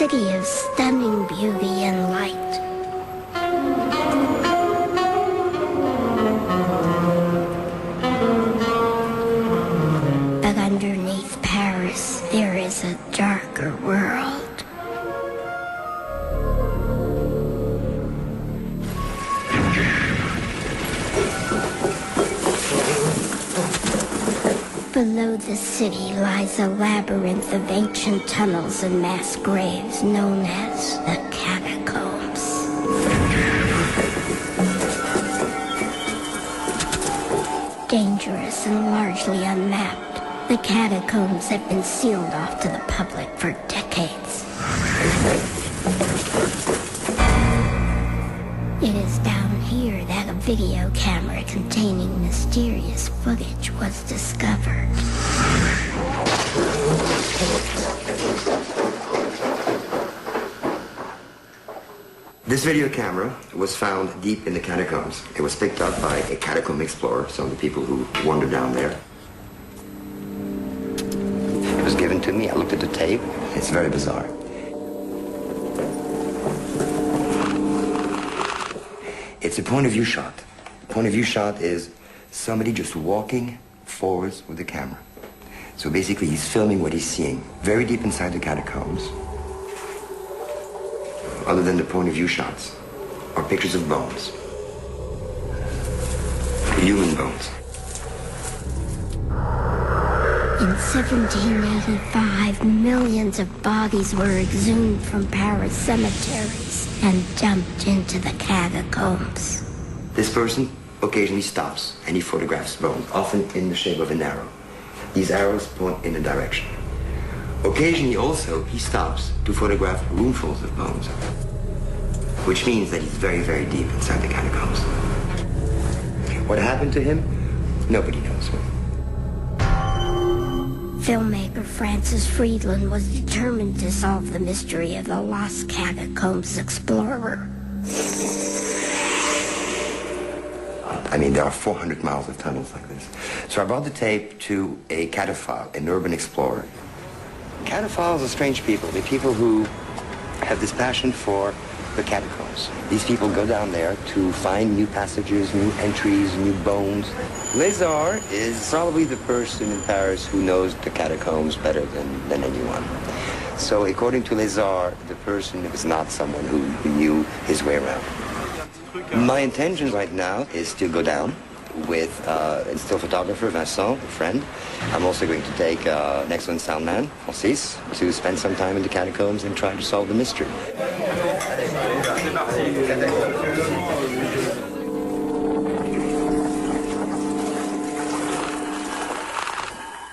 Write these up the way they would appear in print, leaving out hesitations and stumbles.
city of stunning beauty and light. But underneath Paris, there is a darker world. Below the city lies a labyrinth of ancient tunnels and mass graves known as the catacombs. Dangerous and largely unmapped, the catacombs have been sealed off to the public for decades. It is down here that a video camera containing mysterious footage was discovered. This video camera was found deep in the catacombs. It was picked up by a catacomb explorer, some of the people who wandered down there. It was given to me. I looked at the tape. It's very bizarre. It's a point of view shot. The point of view shot is somebody just walking forwards with the camera. So basically he's filming what he's seeing very deep inside the catacombs. Other than the point of view shots are pictures of bones. Human bones. In 1785, millions of bodies were exhumed from Paris cemeteries and dumped into the catacombs. This person occasionally stops and he photographs bones, often in the shape of an arrow. These arrows point in a direction. Occasionally also he stops to photograph roomfuls of bones, which means that he's very, very deep inside the catacombs. What happened to him? Nobody knows. Filmmaker Francis Friedland was determined to solve the mystery of the Lost Catacombs Explorer. I mean, there are 400 miles of tunnels like this. So I brought the tape to a cataphile, an urban explorer. Cataphiles are strange people. They're people who have this passion for the catacombs. These people go down there to find new passages, new entries, new bones. Lézard is probably the person in Paris who knows the catacombs better than anyone. So according to Lézard, the person is not someone who knew his way around. My intention right now is to go down with a still photographer, Vincent, a friend. I'm also going to take an excellent sound man, Francis, to spend some time in the catacombs and try to solve the mystery.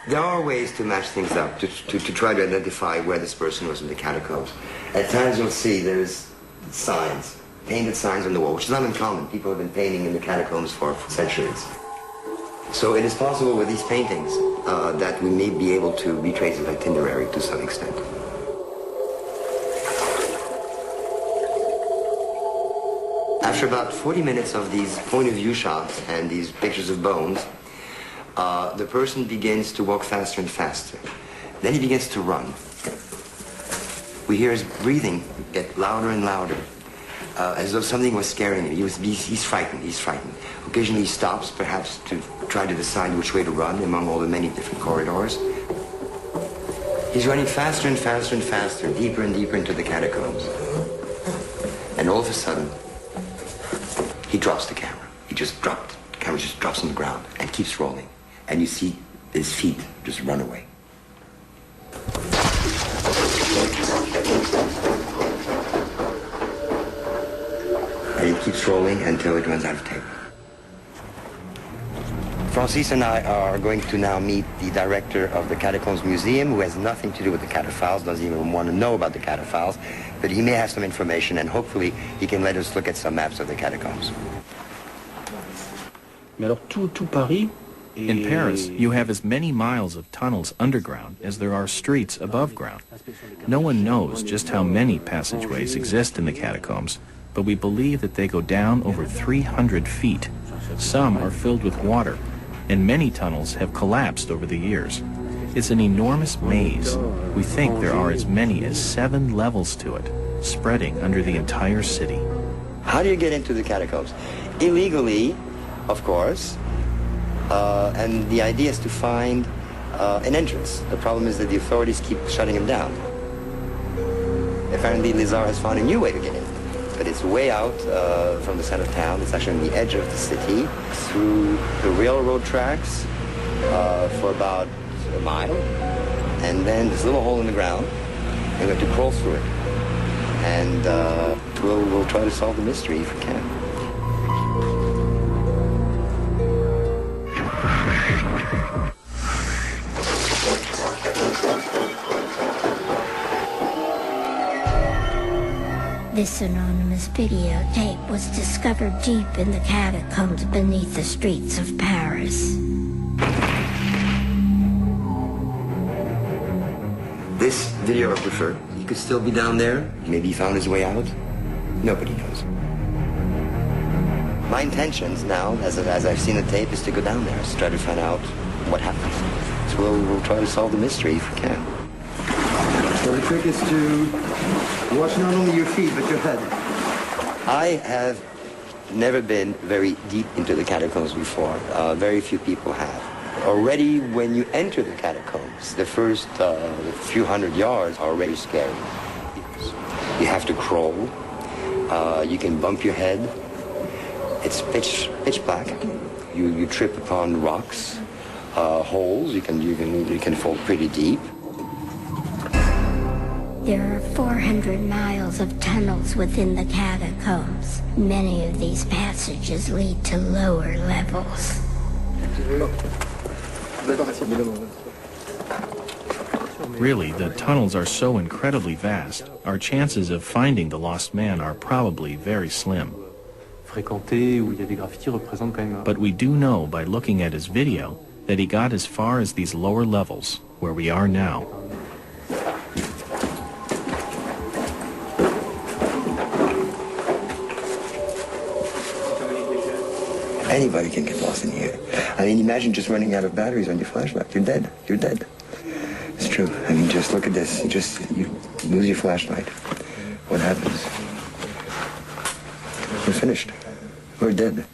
There are ways to match things up, to try to identify where this person was in the catacombs. At times you'll see there's signs, painted signs on the wall, which is not uncommon. People have been painting in the catacombs for centuries. So it is possible with these paintings that we may be able to retrace an itinerary to some extent. After about 40 minutes of these point of view shots and these pictures of bones, the person begins to walk faster and faster. Then he begins to run. We hear his breathing get louder and louder, as though something was scaring him. He's frightened, he's frightened. Occasionally he stops, perhaps to try to decide which way to run among all the many different corridors. He's running faster and faster and faster, deeper and deeper into the catacombs. And all of a sudden, he drops the camera. The camera just drops on the ground and keeps rolling. And you see his feet just run away. And it keeps rolling until it runs out of tape. Francis and I are going to now meet the director of the Catacombs Museum, who has nothing to do with the cataphiles, doesn't even want to know about the cataphiles, but he may have some information, and hopefully he can let us look at some maps of the catacombs. In Paris, you have as many miles of tunnels underground as there are streets above ground. No one knows just how many passageways exist in the catacombs, but we believe that they go down over 300 feet. Some are filled with water, and many tunnels have collapsed over the years. It's an enormous maze. We think there are as many as 7 levels to it, spreading under the entire city. How do you get into the catacombs? Illegally, of course, and the idea is to find an entrance. The problem is that the authorities keep shutting them down. Apparently, Lézard has found a new way to get in, but it's way out from the center of town. It's actually on the edge of the city, through the railroad tracks for about a mile, and then this little hole in the ground, and we have to crawl through it. And we'll try to solve the mystery if we can. This anonymous videotape was discovered deep in the catacombs beneath the streets of Paris. This videographer, he could still be down there. Maybe he found his way out. Nobody knows. My intentions now, as I've seen the tape, is to go down there, to try to find out what happened. So we'll try to solve the mystery if we can. So the trick is to watch not only your feet, but your head. I have never been very deep into the catacombs before. Very few people have. Already when you enter the catacombs, the first few hundred yards are already scary. You have to crawl. You can bump your head. It's pitch black. You trip upon rocks, holes. You can fall pretty deep. There are 400 miles of tunnels within the catacombs. Many of these passages lead to lower levels. Really, the tunnels are so incredibly vast, our chances of finding the lost man are probably very slim. But we do know by looking at his video that he got as far as these lower levels, where we are now. Anybody can get lost in here. I mean, imagine just running out of batteries on your flashlight. You're dead. You're dead. It's true. I mean, just look at this. You lose your flashlight. What happens? We're finished. We're dead.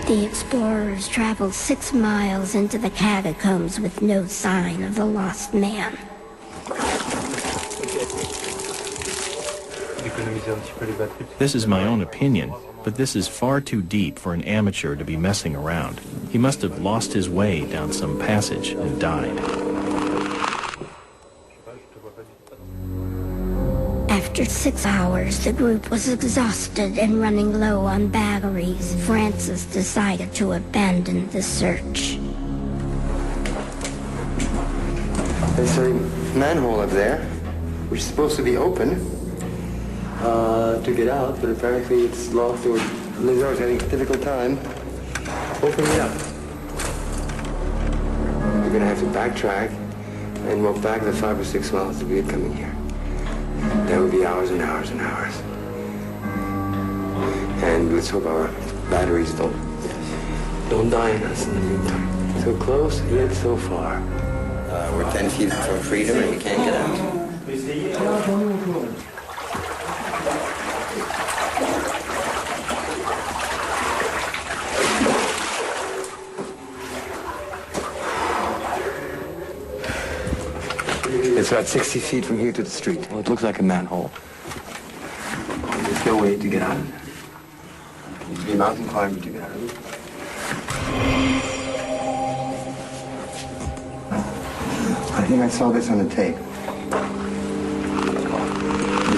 The explorers traveled 6 miles into the catacombs with no sign of the lost man. This is my own opinion, but this is far too deep for an amateur to be messing around. He must have lost his way down some passage and died. After 6 hours, the group was exhausted and running low on batteries. Francis decided to abandon the search. There's a manhole up there, which is supposed to be open to get out, but apparently it's locked, or Lézard's having a difficult time opening it up. We're going to have to backtrack and walk back the 5 or 6 miles that we had coming here. That would be hours and hours and hours. And let's hope our batteries don't die in us in the meantime. So close, yet so far. We're 10 feet from freedom and we can't get out. It's about 60 feet from here to the street. Well, it looks like a manhole. There's no way to get out of there. You need to be a mountain climber to get out of it. I think I saw this on the tape.